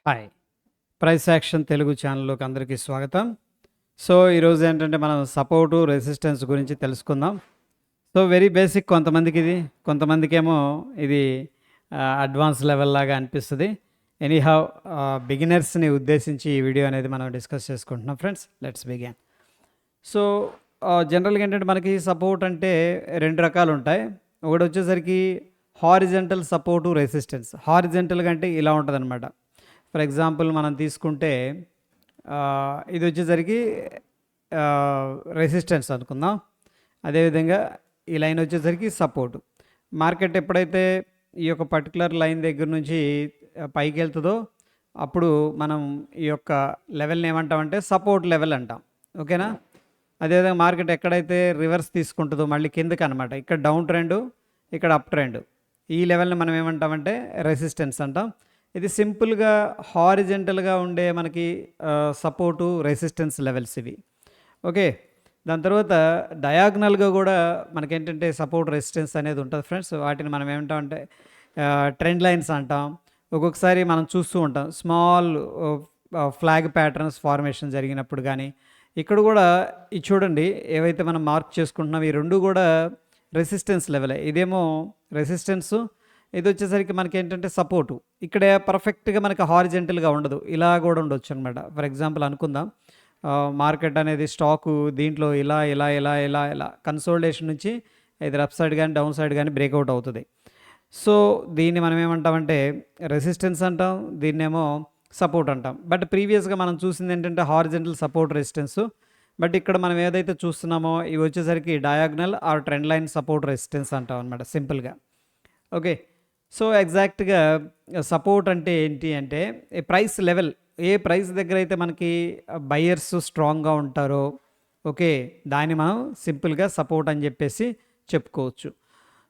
Hi! Price action Telugu ఛానల్‌లోకి అందరికీ స్వాగతం. సో, ఈరోజు ఏంటంటే మనం సపోర్టు, రెసిస్టెన్స్ గురించి తెలుసుకుందాం. సో, వెరీ బేసిక్ కొంతమందికిది, కొంతమందికేమో ఇది అడ్వాన్స్ లెవెల్ లాగా అనిపిస్తది. ఎనీహౌ బిగినర్స్‌ని ఉద్దేశించి ఈ వీడియో అనేది మనం డిస్కస్ చేసుకుంటున్నాం ఫ్రెండ్స్. Let's begin. సో, జనరల్‌గా ఏంటంటే మనకి సపోర్ట్ అంటే 2 రకాలుంటాయి. ఒకటొచ్చేసరికి హారిజాంటల్ సపోర్టు, రెసిస్టెన్స్. హారిజాంటల్‌గా అంటే ఇలా ఉంటదనమాట. ఫర్ ఎగ్జాంపుల్ మనం తీసుకుంటే ఇది వచ్చేసరికి రెసిస్టెన్స్ అనుకుందాం. అదేవిధంగా ఈ లైన్ వచ్చేసరికి సపోర్ట్. మార్కెట్ ఎప్పుడైతే ఈ యొక్క పర్టికులర్ లైన్ దగ్గర నుంచి పైకి వెళ్తుందో అప్పుడు మనం ఈ యొక్క లెవెల్ని ఏమంటామంటే సపోర్ట్ లెవెల్ అంటాం. ఓకేనా? అదేవిధంగా మార్కెట్ ఎక్కడైతే రివర్స్ తీసుకుంటుందో మళ్ళీ కిందకి అనమాట. ఇక్కడ డౌన్ ట్రెండ్, ఇక్కడ అప్ ట్రెండ్. ఈ లెవెల్ని మనం ఏమంటామంటే రెసిస్టెన్స్ అంటాం. ఇది సింపుల్గా హారిజెంటల్గా ఉండే మనకి సపోర్టు, రెసిస్టెన్స్ లెవెల్స్ ఇవి. ఓకే. దాని తర్వాత డయాగ్నల్గా కూడా మనకేంటంటే సపోర్ట్, రెసిస్టెన్స్ అనేది ఉంటుంది ఫ్రెండ్స్. వాటిని మనం ఏమంటామంటే ట్రెండ్ లైన్స్ అంటాం. ఒక్కొక్కసారి మనం చూస్తూ ఉంటాం స్మాల్ ఫ్లాగ్ ప్యాటర్న్స్ ఫార్మేషన్ జరిగినప్పుడు కానీ. ఇక్కడ కూడా ఇది చూడండి, ఏవైతే మనం మార్క్ చేసుకుంటున్నాం ఈ రెండు కూడా రెసిస్టెన్స్ లెవెలే. ఇదేమో రెసిస్టెన్సు, ఇది వచ్చేసరికి మనకి ఏంటంటే సపోర్టు. ఇక్కడ పర్ఫెక్ట్గా మనకి హారిజెంటల్గా ఉండదు, ఇలా కూడా ఉండొచ్చు అనమాట. ఫర్ ఎగ్జాంపుల్ అనుకుందాం, మార్కెట్ అనేది స్టాకు దీంట్లో ఇలా ఇలా ఇలా ఇలా ఇలా కన్సోలిడేషన్ నుంచి ఇది అప్ సైడ్ కానీ డౌన్ సైడ్ కానీ బ్రేక్అవుట్ అవుతుంది. సో దీన్ని మనం ఏమంటామంటే రెసిస్టెన్స్ అంటాం, దీన్నేమో సపోర్ట్ అంటాం. బట్ ప్రీవియస్గా మనం చూసింది ఏంటంటే హారిజెంటల్ సపోర్ట్, రెసిస్టెన్స్. బట్ ఇక్కడ మనం ఏదైతే చూస్తున్నామో ఇవి వచ్చేసరికి diagonal or trend line support, resistance అంటాం అనమాట సింపుల్గా. ఓకే. సో ఎగ్జాక్ట్గా సపోర్ట్ అంటే ఏంటి అంటే ప్రైస్ లెవెల్, ఏ ప్రైస్ దగ్గర అయితే మనకి బయ్యర్స్ స్ట్రాంగ్గా ఉంటారో ఓకే, దాన్ని మనం సింపుల్గా సపోర్ట్ అని చెప్పేసి చెప్పుకోవచ్చు.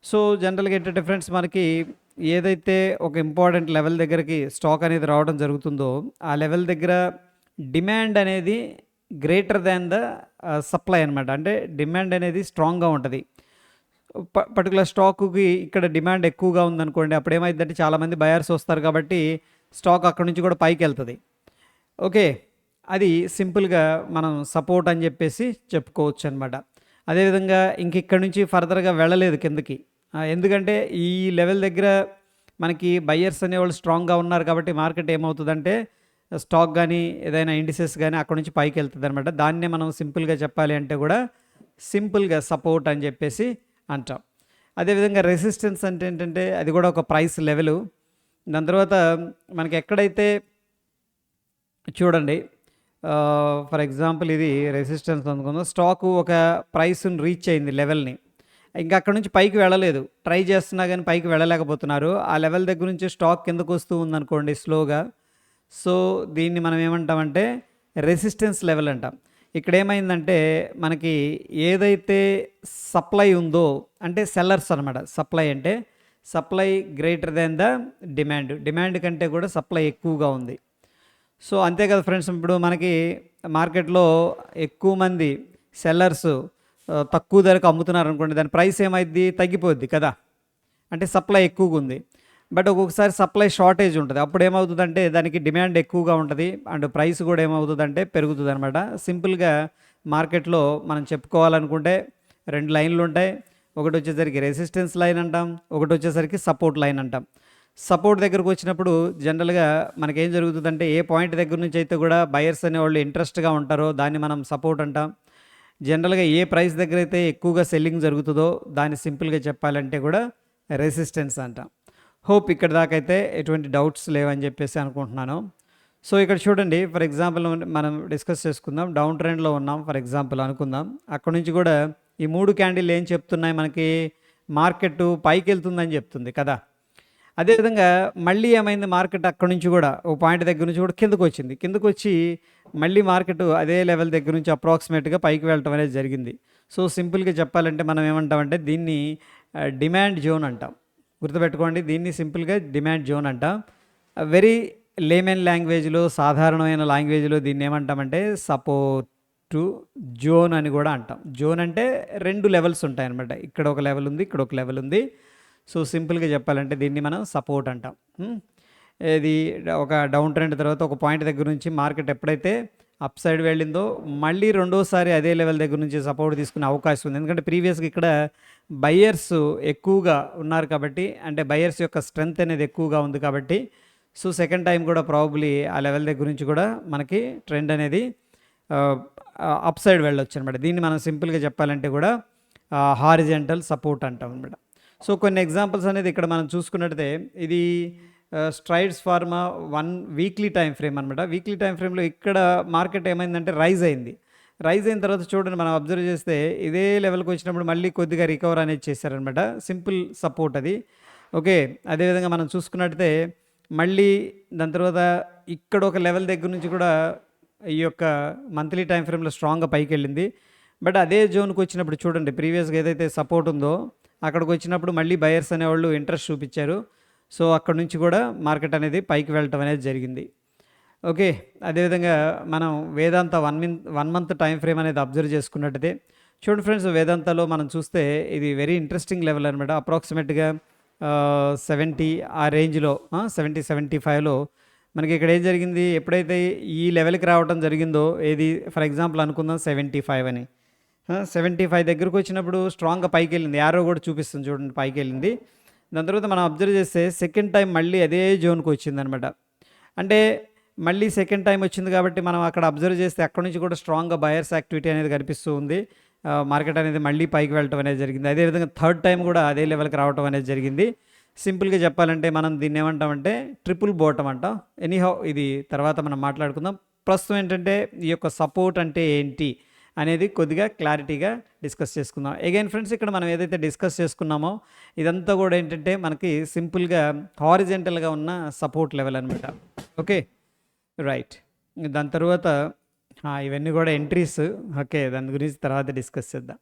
సో జనరల్గా ఏంటంటే ఫ్రెండ్స్ మనకి ఏదైతే ఒక ఇంపార్టెంట్ లెవెల్ దగ్గరికి స్టాక్ అనేది రావడం జరుగుతుందో ఆ లెవెల్ దగ్గర డిమాండ్ అనేది గ్రేటర్ దాన్ ద సప్లై అనమాట. అంటే డిమాండ్ అనేది స్ట్రాంగ్గా ఉంటుంది. పర్టికులర్ స్టాకుకి ఇక్కడ డిమాండ్ ఎక్కువగా ఉందనుకోండి, అప్పుడు ఏమైందంటే చాలామంది బయర్స్ వస్తారు కాబట్టి స్టాక్ అక్కడ నుంచి కూడా పైకి వెళ్తుంది. ఓకే, అది సింపుల్గా మనం సపోర్ట్ అని చెప్పేసి చెప్పుకోవచ్చు అనమాట. అదేవిధంగా ఇంక ఇక్కడ నుంచి ఫర్దర్గా వెళ్ళలేదు కిందకి, ఎందుకంటే ఈ లెవెల్ దగ్గర మనకి బయ్యర్స్ అనేవాళ్ళు స్ట్రాంగ్గా ఉన్నారు కాబట్టి మార్కెట్ ఏమవుతుందంటే స్టాక్ కానీ ఏదైనా ఇండిసెస్ కానీ అక్కడ నుంచి పైకి వెళ్తుంది అనమాట. దాన్నే మనం సింపుల్గా చెప్పాలి అంటే కూడా సింపుల్గా సపోర్ట్ అని చెప్పేసి అంటాం. అదేవిధంగా రెసిస్టెన్స్ అంటే ఏంటంటే అది కూడా ఒక ప్రైస్ లెవెలు. దాని తర్వాత మనకి ఎక్కడైతే చూడండి, ఫర్ ఎగ్జాంపుల్ ఇది రెసిస్టెన్స్ అనుకుందాం, స్టాకు ఒక ప్రైస్ని రీచ్ అయింది లెవెల్ని, ఇంకా అక్కడ నుంచి పైకి వెళ్ళలేదు, ట్రై చేస్తున్నా కానీ పైకి వెళ్ళలేకపోతున్నారు. ఆ లెవెల్ దగ్గర నుంచి స్టాక్ కిందకు వస్తూ ఉందనుకోండి స్లోగా, సో దీన్ని మనం ఏమంటామంటే రెసిస్టెన్స్ లెవెల్ అంటాం. ఇక్కడ ఏమైందంటే మనకి ఏదైతే సప్లై ఉందో అంటే సెల్లర్స్ అనమాట. సప్లై అంటే supply greater than the demand, demand కంటే కూడా సప్లై ఎక్కువగా ఉంది. సో అంతే కదా ఫ్రెండ్స్, ఇప్పుడు మనకి మార్కెట్లో ఎక్కువ మంది సెల్లర్స్ తక్కువ ధరకు అమ్ముతున్నారు అనుకోండి, దాని ప్రైస్ ఏమైంది, తగ్గిపోద్ది కదా, అంటే సప్లై ఎక్కువగా ఉంది. బట్ ఒక్కొక్కసారి సప్లై షార్టేజ్ ఉంటుంది, అప్పుడు ఏమవుతుందంటే దానికి డిమాండ్ ఎక్కువగా ఉంటుంది అండ్ ప్రైస్ కూడా ఏమవుతుందంటే పెరుగుతుంది అనమాట. సింపుల్గా మార్కెట్లో మనం చెప్పుకోవాలనుకుంటే 2 లైన్లు ఉంటాయి. ఒకటి వచ్చేసరికి రెసిస్టెన్స్ లైన్ అంటాం, ఒకటి వచ్చేసరికి సపోర్ట్ లైన్ అంటాం. సపోర్ట్ దగ్గరకు వచ్చినప్పుడు జనరల్గా మనకేం జరుగుతుందంటే ఏ పాయింట్ దగ్గర నుంచి అయితే కూడా బయర్స్ అనేవాళ్ళు ఇంట్రెస్ట్గా ఉంటారో దాన్ని మనం సపోర్ట్ అంటాం. జనరల్గా ఏ ప్రైస్ దగ్గర అయితే ఎక్కువగా సెల్లింగ్ జరుగుతుందో దాన్ని సింపుల్గా చెప్పాలంటే కూడా రెసిస్టెన్స్ అంటాం. హోప్ ఇక్కడ దాకా అయితే ఎటువంటి డౌట్స్ లేవని చెప్పేసి అనుకుంటున్నాను. సో ఇక్కడ చూడండి, ఫర్ ఎగ్జాంపుల్ మనం డిస్కస్ చేసుకుందాం, డౌన్ ట్రెండ్లో ఉన్నాం ఫర్ ఎగ్జాంపుల్ అనుకుందాం. అక్కడ నుంచి కూడా ఈ 3 క్యాండిల్ ఏం చెప్తున్నాయి మనకి, మార్కెట్ పైకి వెళ్తుందని చెప్తుంది కదా. అదేవిధంగా మళ్ళీ ఏమైంది, మార్కెట్ అక్కడ నుంచి కూడా ఒక పాయింట్ దగ్గర నుంచి కూడా కిందకు వచ్చింది, కిందకు వచ్చి మళ్ళీ మార్కెట్ అదే లెవెల్ దగ్గర నుంచి అప్రాక్సిమేట్గా పైకి వెళ్ళటం అనేది జరిగింది. సో సింపుల్గా చెప్పాలంటే మనం ఏమంటామంటే దీన్ని డిమాండ్ జోన్ అంటాం. గుర్తుపెట్టుకోండి, దీన్ని సింపుల్గా డిమాండ్ జోన్ అంటాం. వెరీ లేమెన్ లాంగ్వేజ్లో, సాధారణమైన లాంగ్వేజ్లో దీన్ని ఏమంటామంటే సపోర్టు జోన్ అని కూడా అంటాం. జోన్ అంటే 2 లెవెల్స్ ఉంటాయన్నమాట, ఇక్కడ ఒక లెవెల్ ఉంది, ఇక్కడ ఒక లెవెల్ ఉంది. సో సింపుల్గా చెప్పాలంటే దీన్ని మనం సపోర్ట్ అంటాం. ఇది ఒక డౌన్ ట్రెండ్ తర్వాత ఒక పాయింట్ దగ్గర నుంచి మార్కెట్ ఎప్పుడైతే అప్ సైడ్ వెళ్ళిందో మళ్ళీ రెండోసారి అదే లెవెల్ దగ్గర నుంచి సపోర్ట్ తీసుకునే అవకాశం ఉంది. ఎందుకంటే ప్రీవియస్గా ఇక్కడ బయ్యర్స్ ఎక్కువగా ఉన్నారు కాబట్టి, అంటే బయ్యర్స్ యొక్క స్ట్రెంగ్త్ అనేది ఎక్కువగా ఉంది కాబట్టి, సో సెకండ్ టైం కూడా ప్రాబబ్లీ ఆ లెవెల్ దగ్గర నుంచి కూడా మనకి ట్రెండ్ అనేది అప్ సైడ్ వెళ్ళొచ్చు అనమాట. దీన్ని మనం సింపుల్గా చెప్పాలంటే కూడా హారిజెంటల్ సపోర్ట్ అంటాం అనమాట. సో కొన్ని ఎగ్జాంపుల్స్ అనేది ఇక్కడ మనం చూసుకున్నట్టయితే ఇది strides pharma 1 weekly time frame అనమాట. వీక్లీ టైం ఫ్రేమ్లో ఇక్కడ మార్కెట్ ఏమైందంటే రైజ్ అయింది. రైజ్ అయిన తర్వాత చూడండి, మనం అబ్జర్వ్ చేస్తే ఇదే లెవెల్కి వచ్చినప్పుడు మళ్ళీ కొద్దిగా రికవర్ అనేది చేశారనమాట. సింపుల్ సపోర్ట్ అది. ఓకే, అదేవిధంగా మనం చూసుకున్నట్టయితే మళ్ళీ దాని తర్వాత ఇక్కడ ఒక లెవెల్ దగ్గర నుంచి కూడా ఈ యొక్క మంత్లీ టైం ఫ్రేమ్లో స్ట్రాంగ్గా పైకి వెళ్ళింది. బట్ అదే జోన్కి వచ్చినప్పుడు చూడండి, ప్రీవియస్గా ఏదైతే సపోర్ట్ ఉందో అక్కడికి వచ్చినప్పుడు మళ్ళీ బయర్స్ అనేవాళ్ళు ఇంట్రెస్ట్ చూపించారు. సో అక్కడ నుంచి కూడా మార్కెట్ అనేది పైకి వెళ్ళటం అనేది జరిగింది. ఓకే, అదేవిధంగా మనం వేదాంత 1 మంత్ టైం ఫ్రేమ్ అనేది అబ్జర్వ్ చేసుకున్నట్టయితే చూడండి ఫ్రెండ్స్, వేదాంతలో మనం చూస్తే ఇది వెరీ ఇంట్రెస్టింగ్ లెవెల్ అనమాట. అప్రాక్సిమేట్గా 70 ఆ రేంజ్లో 70-75లో మనకి ఇక్కడ ఏం జరిగింది, ఎప్పుడైతే ఈ లెవెల్కి రావడం జరిగిందో, ఏది ఫర్ ఎగ్జాంపుల్ అనుకుందాం 75 అని, 75 దగ్గరకు వచ్చినప్పుడు స్ట్రాంగ్గా పైకి వెళ్ళింది. యారో కూడా చూపిస్తుంది చూడండి, పైకి వెళ్ళింది. దాని తర్వాత మనం అబ్జర్వ్ చేస్తే సెకండ్ టైం మళ్ళీ అదే జోన్కి వచ్చిందనమాట. అంటే మళ్ళీ సెకండ్ టైం వచ్చింది కాబట్టి మనం అక్కడ అబ్జర్వ్ చేస్తే అక్కడ నుంచి కూడా స్ట్రాంగ్గా బయర్స్ యాక్టివిటీ అనేది కనిపిస్తూ ఉంది. మార్కెట్ అనేది మళ్ళీ పైకి వెళ్ళటం అనేది జరిగింది. అదేవిధంగా థర్డ్ టైం కూడా అదే లెవెల్కి రావటం అనేది జరిగింది. సింపుల్గా చెప్పాలంటే మనం దీన్ని ఏమంటామంటే ట్రిపుల్ బాటమ్ అంటాం. ఎనీహౌ ఇది తర్వాత మనం మాట్లాడుకుందాం. ప్రస్తుతం ఏంటంటే ఈ యొక్క సపోర్ట్ అంటే ఏంటి అనేది కొద్దిగా క్లారిటీగా డిస్కస్ చేసుకుందాం. అగైన్ ఫ్రెండ్స్, ఇక్కడ మనం ఏదైతే డిస్కస్ చేసుకున్నామో ఇదంతా కూడా ఏంటంటే మనకి సింపుల్గా హారిజెంటల్గా ఉన్న సపోర్ట్ లెవెల్ అనమాట. Okay, right. దాని తర్వాత ఇవన్నీ కూడా ఎంట్రీస్. ఓకే, దాని గురించి తర్వాత డిస్కస్ చేద్దాం.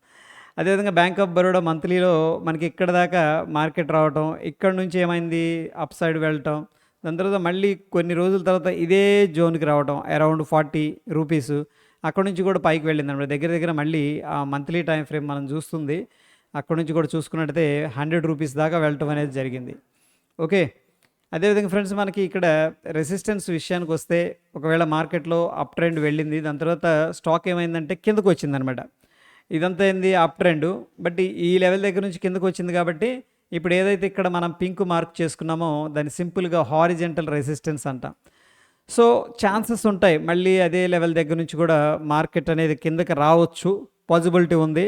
అదేవిధంగా బ్యాంక్ ఆఫ్ బరోడా మంత్లీలో మనకి ఇక్కడ దాకా మార్కెట్ రావటం, ఇక్కడ నుంచి ఏమైంది అప్ సైడ్ వెళ్ళటం, దాని తర్వాత మళ్ళీ కొన్ని రోజుల తర్వాత ఇదే జోన్కి రావటం అరౌండ్ 40 రూపీస్, అక్కడ నుంచి కూడా పైకి వెళ్ళింది అనమాట. దగ్గర దగ్గర మళ్ళీ ఆ మంత్లీ టైం ఫ్రేమ్ మనం చూస్తుంది, అక్కడ నుంచి కూడా చూసుకున్నట్టయితే 100 రూపీస్ దాకా వెళ్ళటం అనేది జరిగింది. ఓకే, అదేవిధంగా ఫ్రెండ్స్ మనకి ఇక్కడ రెసిస్టెన్స్ విషయానికి వస్తే ఒకవేళ మార్కెట్లో అప్ ట్రెండ్ వెళ్ళింది, దాని తర్వాత స్టాక్ ఏమైందంటే కిందకు వచ్చిందనమాట. ఇదంతా ఏంది అప్ ట్రెండ్, బట్ ఈ లెవెల్ దగ్గర నుంచి కిందకు వచ్చింది కాబట్టి ఇప్పుడు ఏదైతే ఇక్కడ మనం పింక్ మార్క్ చేసుకున్నామో దాన్ని సింపుల్గా హారిజెంటల్ రెసిస్టెన్స్ అంటాం. సో ఛాన్సెస్ ఉంటాయి మళ్ళీ అదే లెవెల్ దగ్గర నుంచి కూడా మార్కెట్ అనేది కిందకి రావచ్చు, పాసిబిలిటీ ఉంది.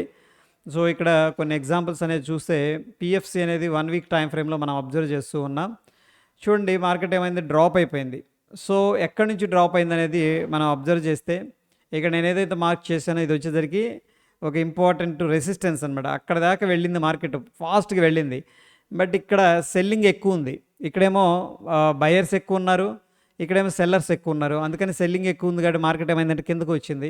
సో ఇక్కడ కొన్ని ఎగ్జాంపుల్స్ అనేది చూస్తే పిఎఫ్సి అనేది 1 వీక్ టైం ఫ్రేమ్లో మనం అబ్జర్వ్ చేస్తూ ఉన్నాం. చూడండి మార్కెట్ ఏమైంది, డ్రాప్ అయిపోయింది. సో ఎక్కడి నుంచి డ్రాప్ అయింది అనేది మనం అబ్జర్వ్ చేస్తే ఇక్కడ నేను ఏదైతే మార్క్ చేశానో ఇది వచ్చేసరికి ఒక ఇంపార్టెంట్ రెసిస్టెన్స్ అనమాట. అక్కడ దాకా వెళ్ళింది మార్కెట్, ఫాస్ట్గా వెళ్ళింది. బట్ ఇక్కడ సెల్లింగ్ ఎక్కువ ఉంది, ఇక్కడేమో బయర్స్ ఎక్కువ ఉన్నారు, ఇక్కడేమో సెల్లర్స్ ఎక్కువ ఉన్నారు. అందుకని సెల్లింగ్ ఎక్కువ ఉంది కాబట్టి మార్కెట్ ఏమైందంటే కిందకు వచ్చింది.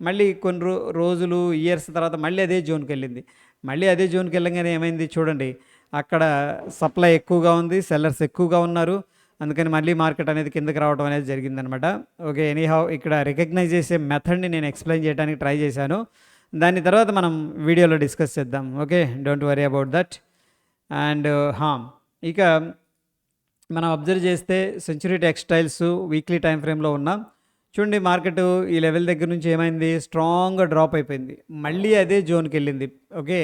మళ్ళీ కొన్ని రోజులు ఇయర్స్ తర్వాత మళ్ళీ అదే జోన్కి వెళ్ళింది. మళ్ళీ అదే జోన్కి వెళ్ళగానే ఏమైంది చూడండి, అక్కడ సప్లై ఎక్కువగా ఉంది, సెల్లర్స్ ఎక్కువగా ఉన్నారు. అందుకని మళ్ళీ మార్కెట్ అనేది కిందకి రావడం అనేది జరిగిందనమాట. ఓకే, ఎనీహౌ ఇక్కడ రికగ్నైజ్ చేసే మెథడ్ని నేను ఎక్స్ప్లెయిన్ చేయడానికి ట్రై చేశాను. దాని తర్వాత మనం వీడియోలో డిస్కస్ చేద్దాం. Okay, don't worry about that. And ఇక మనం అబ్జర్వ్ చేస్తే సెంచురీ టెక్స్టైల్స్ వీక్లీ టైం ఫ్రేమ్లో ఉన్నాం. చూడండి మార్కెట్ ఈ లెవెల్ దగ్గర నుంచి ఏమైంది, స్ట్రాంగ్గా డ్రాప్ అయిపోయింది, మళ్ళీ అదే జోన్కి వెళ్ళింది. ఓకే,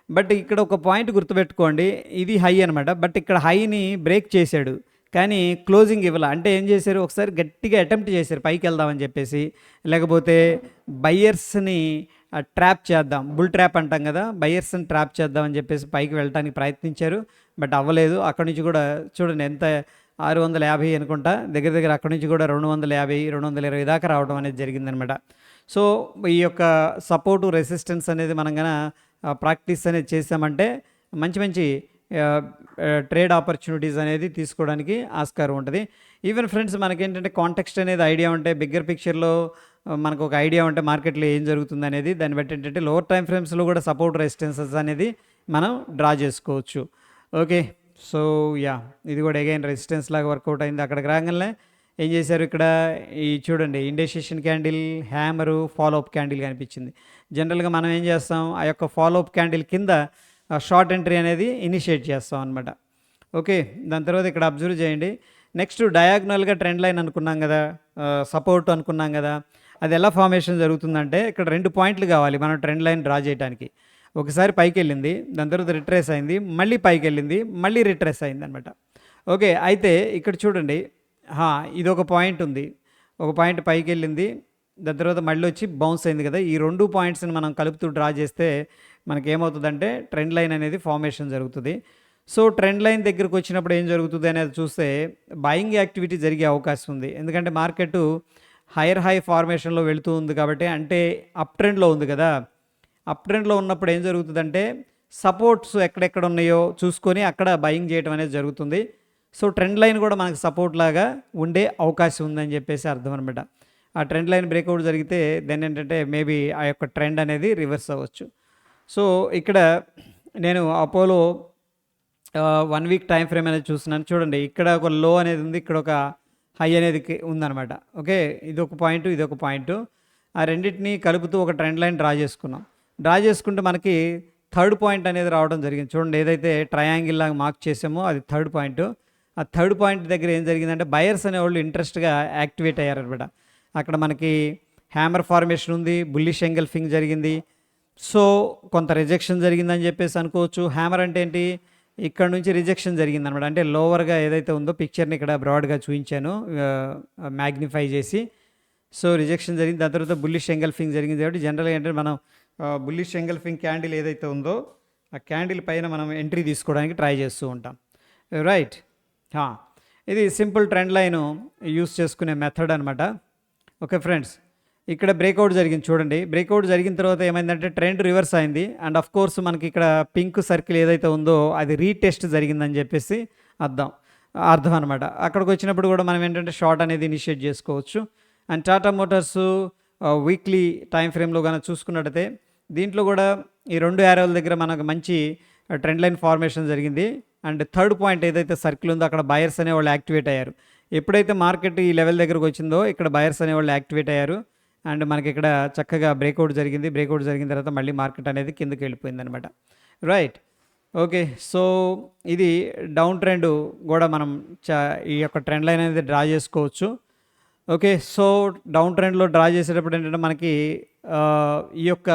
బట్ ఇక్కడ ఒక పాయింట్ గుర్తుపెట్టుకోండి, ఇది హై అనమాట. బట్ ఇక్కడ హైని బ్రేక్ చేశాడు కానీ క్లోజింగ్ ఇవ్వాల. అంటే ఏం చేశారు, ఒకసారి గట్టిగా అటెంప్ట్ చేశారు పైకి వెళ్దామని చెప్పేసి, లేకపోతే బయ్యర్స్ని ట్రాప్ చేద్దాం, బుల్ ట్రాప్ అంటాం కదా, బయ్యర్స్ని ట్రాప్ చేద్దామని చెప్పేసి పైకి వెళ్ళడానికి ప్రయత్నించారు. బట్ అవ్వలేదు. అక్కడి నుంచి కూడా చూడండి ఎంత 650 అనుకుంటా, దగ్గర దగ్గర అక్కడి నుంచి కూడా 250, 220 దాకా రావడం అనేది జరిగిందనమాట. సో ఈ యొక్క సపోర్టు రెసిస్టెన్స్ అనేది మనం కన్నా ప్రాక్టీస్ అనేది చేసామంటే మంచి మంచి ట్రేడ్ ఆపర్చునిటీస్ అనేది తీసుకోవడానికి ఆస్కారం ఉంటుంది. ఈవెన్ ఫ్రెండ్స్ మనకేంటంటే కాంటెక్స్ట్ అనేది ఐడియా ఉంటే, బిగ్గర్ పిక్చర్లో మనకు ఒక ఐడియా ఉంటే మార్కెట్లో ఏం జరుగుతుంది అనేది, దాన్ని బట్టి ఏంటంటే లోవర్ టైం ఫ్రేమ్స్లో కూడా సపోర్ట్ రెసిస్టెన్సెస్ అనేది మనం డ్రా చేసుకోవచ్చు. ఓకే, సో యా ఇది కూడా అగైన్ రెసిస్టెన్స్ లాగా వర్కౌట్ అయింది. అక్కడికి రాగానే ఏం చేశారు, ఇక్కడ ఈ చూడండి indecision candle, hammer, follow up candle కనిపించింది. జనరల్గా మనం ఏం చేస్తాం, ఆ యొక్క ఫాలోఅప్ క్యాండిల్ కింద షార్ట్ ఎంట్రీ అనేది ఇనిషియేట్ చేస్తాం అనమాట. ఓకే, దాని తర్వాత ఇక్కడ అబ్జర్వ్ చేయండి, నెక్స్ట్ డయాగ్నల్గా ట్రెండ్ లైన్ అనుకున్నాం కదా, సపోర్ట్ అనుకున్నాం కదా. అది ఎలా ఫార్మేషన్ జరుగుతుందంటే ఇక్కడ 2 పాయింట్లు కావాలి మనం ట్రెండ్ లైన్ డ్రా చేయడానికి. ఒకసారి పైకి వెళ్ళింది, దాని తర్వాత రిట్రేస్ అయింది, మళ్ళీ పైకి వెళ్ళింది, మళ్ళీ రిట్రేస్ అయింది అనమాట. ఓకే, అయితే ఇక్కడ చూడండి, ఇది ఒక పాయింట్ ఉంది, ఒక పాయింట్ పైకి వెళ్ళింది, దాని తర్వాత మళ్ళీ వచ్చి బౌన్స్ అయింది కదా. ఈ 2 పాయింట్స్ని మనం కలుపుతూ డ్రా చేస్తే మనకి ఏమవుతుందంటే ట్రెండ్ లైన్ అనేది ఫార్మేషన్ జరుగుతుంది. సో ట్రెండ్ లైన్ దగ్గరకు వచ్చినప్పుడు ఏం జరుగుతుంది అనేది చూస్తే బయింగ్ యాక్టివిటీ జరిగే అవకాశం ఉంది. ఎందుకంటే మార్కెట్ హైయర్ హై ఫార్మేషన్లో వెళుతూ ఉంది కాబట్టి, అంటే అప్ ట్రెండ్లో ఉంది కదా. అప్ ట్రెండ్లో ఉన్నప్పుడు ఏం జరుగుతుందంటే సపోర్ట్స్ ఎక్కడెక్కడ ఉన్నాయో చూసుకొని అక్కడ బయింగ్ చేయడం అనేది జరుగుతుంది. సో ట్రెండ్ లైన్ కూడా మనకు సపోర్ట్ లాగా ఉండే అవకాశం ఉందని చెప్పేసి అర్థం అనమాట. ఆ ట్రెండ్ లైన్ బ్రేక్అవుట్ జరిగితే దెన్ ఏంటంటే మేబీ ఆ యొక్క ట్రెండ్ అనేది రివర్స్ అవ్వచ్చు. సో ఇక్కడ నేను అపోలో 1 వీక్ టైం ఫ్రేమ్ అనేది చూస్తున్నాను. చూడండి, ఇక్కడ ఒక లో అనేది ఉంది, ఇక్కడ ఒక హై అనేది ఉందన్నమాట. ఓకే, ఇది ఒక పాయింట్, ఇది ఒక పాయింట్. ఆ రెండింటిని కలుపుతూ ఒక ట్రెండ్ లైన్ డ్రా చేసుకున్నాం. డ్రా చేసుకుంటే మనకి థర్డ్ పాయింట్ అనేది రావడం జరిగింది. చూడండి, ఏదైతే ట్రయాంగిల్ లాగా మార్క్ చేసామో అది థర్డ్ పాయింట్. ఆ థర్డ్ పాయింట్ దగ్గర ఏం జరిగిందంటే బయర్స్ అనేవాళ్ళు ఇంట్రెస్ట్గా యాక్టివేట్ అయ్యారనమాట. అక్కడ మనకి హ్యామర్ ఫార్మేషన్ ఉంది, బుల్లిష్ ఎంగల్ఫింగ్ జరిగింది. సో కొంత రిజెక్షన్ జరిగిందని చెప్పేసి అనుకోవచ్చు. హ్యామర్ అంటే ఏంటి, ఇక్కడ నుంచి రిజెక్షన్ జరిగిందనమాట. అంటే లోవర్గా ఏదైతే ఉందో పిక్చర్ని ఇక్కడ బ్రాడ్గా చూపించాను మ్యాగ్నిఫై చేసి. సో రిజెక్షన్ జరిగింది, దాని తర్వాత బుల్లిష్ ఎంగల్ఫింగ్ జరిగింది. కాబట్టి జనరల్గా ఏంటంటే మనం బుల్లిష్ ఎంగల్ఫింగ్ క్యాండిల్ ఏదైతే ఉందో ఆ క్యాండిల్ పైన మనం ఎంట్రీ తీసుకోవడానికి ట్రై చేస్తూ ఉంటాం. రైట్, ఇది సింపుల్ ట్రెండ్ లైన్ యూస్ చేసుకునే మెథడ్ అనమాట. ఓకే ఫ్రెండ్స్, ఇక్కడ బ్రేక్అవుట్ జరిగింది. చూడండి, బ్రేక్అవుట్ జరిగిన తర్వాత ఏమైందంటే ట్రెండ్ రివర్స్ అయింది. అండ్ ఆఫ్ కోర్స్ మనకి ఇక్కడ పింక్ సర్కిల్ ఏదైతే ఉందో అది రీటెస్ట్ జరిగిందని చెప్పేసి అర్థం అనమాట. అక్కడికి వచ్చినప్పుడు కూడా మనం ఏంటంటే షార్ట్ అనేది ఇనిషియేట్ చేసుకోవచ్చు. And Tata Motors weekly time ఫ్రేమ్లో కనుక చూసుకున్నట్టయితే దీంట్లో కూడా ఈ 2 యారోల దగ్గర మనకు మంచి ట్రెండ్ లైన్ ఫార్మేషన్ జరిగింది. అండ్ థర్డ్ పాయింట్ ఏదైతే సర్కిల్ ఉందో అక్కడ బయర్స్ అనేవాళ్ళు యాక్టివేట్ అయ్యారు. ఎప్పుడైతే మార్కెట్ ఈ లెవెల్ దగ్గరకు వచ్చిందో ఇక్కడ బయర్స్ అనేవాళ్ళు యాక్టివేట్ అయ్యారు. అండ్ మనకి ఇక్కడ చక్కగా బ్రేక్అవుట్ జరిగింది. బ్రేక్అవుట్ జరిగిన తర్వాత మళ్ళీ మార్కెట్ అనేది కిందకి వెళ్ళిపోయింది అనమాట. Right, okay. సో ఇది డౌన్ ట్రెండ్ కూడా మనం ఈ యొక్క ట్రెండ్ లైన్ అనేది డ్రా చేసుకోవచ్చు. ఓకే, సో డౌన్ ట్రెండ్లో డ్రా చేసేటప్పుడు ఏంటంటే మనకి ఈ యొక్క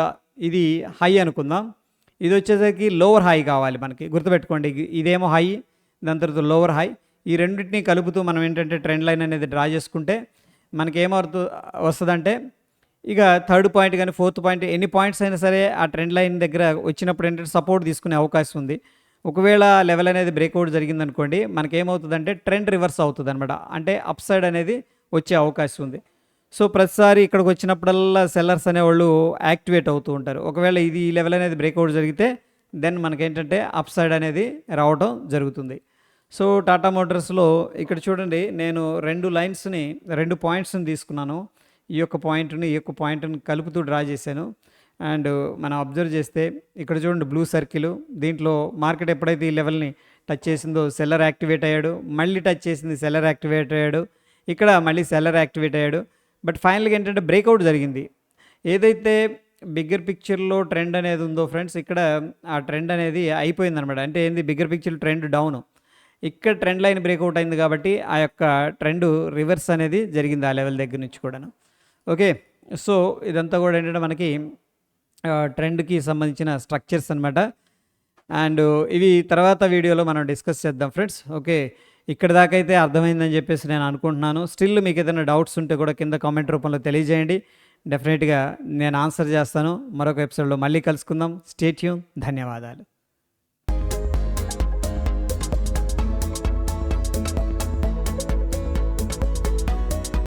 ఇది హై అనుకుందాం, ఇది వచ్చేసరికి లోవర్ హై కావాలి మనకి. గుర్తుపెట్టుకోండి, ఇదేమో హై, దాని తర్వాత లోవర్ హై. ఈ రెండింటిని కలుపుతూ మనం ఏంటంటే ట్రెండ్ లైన్ అనేది డ్రా చేసుకుంటే మనకి వస్తుందంటే ఇక థర్డ్ పాయింట్ కానీ ఫోర్త్ పాయింట్ ఎన్ని పాయింట్స్ అయినా సరే ఆ ట్రెండ్ లైన్ దగ్గర వచ్చినప్పుడు ఏంటంటే సపోర్ట్ తీసుకునే అవకాశం ఉంది. ఒకవేళ లెవెల్ అనేది బ్రేక్అవుట్ జరిగిందనుకోండి మనకేమవుతుందంటే ట్రెండ్ రివర్స్ అవుతుంది అనమాట. అంటే అప్ సైడ్ అనేది వచ్చే అవకాశం ఉంది. సో ప్రతిసారి ఇక్కడికి వచ్చినప్పుడల్లా సెల్లర్స్ అనేవాళ్ళు యాక్టివేట్ అవుతూ ఉంటారు. ఒకవేళ ఇది ఈ లెవెల్ అనేది బ్రేక్అవుట్ జరిగితే దెన్ మనకేంటంటే అప్ సైడ్ అనేది రావడం జరుగుతుంది. సో టాటా మోటార్స్లో ఇక్కడ చూడండి, నేను 2 పాయింట్స్ని తీసుకున్నాను. ఈ యొక్క పాయింట్ని కలుపుతూ డ్రా చేశాను. అండ్ మనం అబ్జర్వ్ చేస్తే ఇక్కడ చూడండి బ్లూ సర్కిల్, దీంట్లో మార్కెట్ ఎప్పుడైతే ఈ లెవెల్ని టచ్ చేసిందో సెల్లర్ యాక్టివేట్ అయ్యాడు, మళ్ళీ టచ్ చేసింది సెల్లర్ యాక్టివేట్ అయ్యాడు, ఇక్కడ మళ్ళీ సెల్లర్ యాక్టివేట్ అయ్యాడు. బట్ ఫైనల్గా ఏంటంటే బ్రేక్అవుట్ జరిగింది. ఏదైతే బిగ్గర్ పిక్చర్లో ట్రెండ్ అనేది ఉందో ఫ్రెండ్స్, ఇక్కడ ఆ ట్రెండ్ అనేది అయిపోయిందనమాట. అంటే ఏంది, బిగ్గర్ పిక్చర్ ట్రెండ్ డౌన్, ఇక్కడ ట్రెండ్ లైన్ బ్రేక్అవుట్ అయింది కాబట్టి ఆ యొక్క ట్రెండ్ రివర్స్ అనేది జరిగింది ఆ లెవెల్ దగ్గర నుంచి కూడాను. ఓకే, సో ఇదంతా కూడా ఏంటంటే మనకి ట్రెండ్కి సంబంధించిన స్ట్రక్చర్స్ అనమాట. అండ్ ఇవి తర్వాత వీడియోలో మనం డిస్కస్ చేద్దాం ఫ్రెండ్స్. ఓకే, ఇక్కడ దాకా అయితే అర్థమైందని చెప్పేసి నేను అనుకుంటున్నాను. స్టిల్ మీకు ఏదైనా డౌట్స్ ఉంటే కూడా కింద కామెంట్ రూపంలో తెలియజేయండి. డెఫినెట్గా నేను ఆన్సర్ చేస్తాను. మరొక ఎపిసోడ్లో మళ్ళీ కలుసుకుందాం. Stay tune. ధన్యవాదాలు.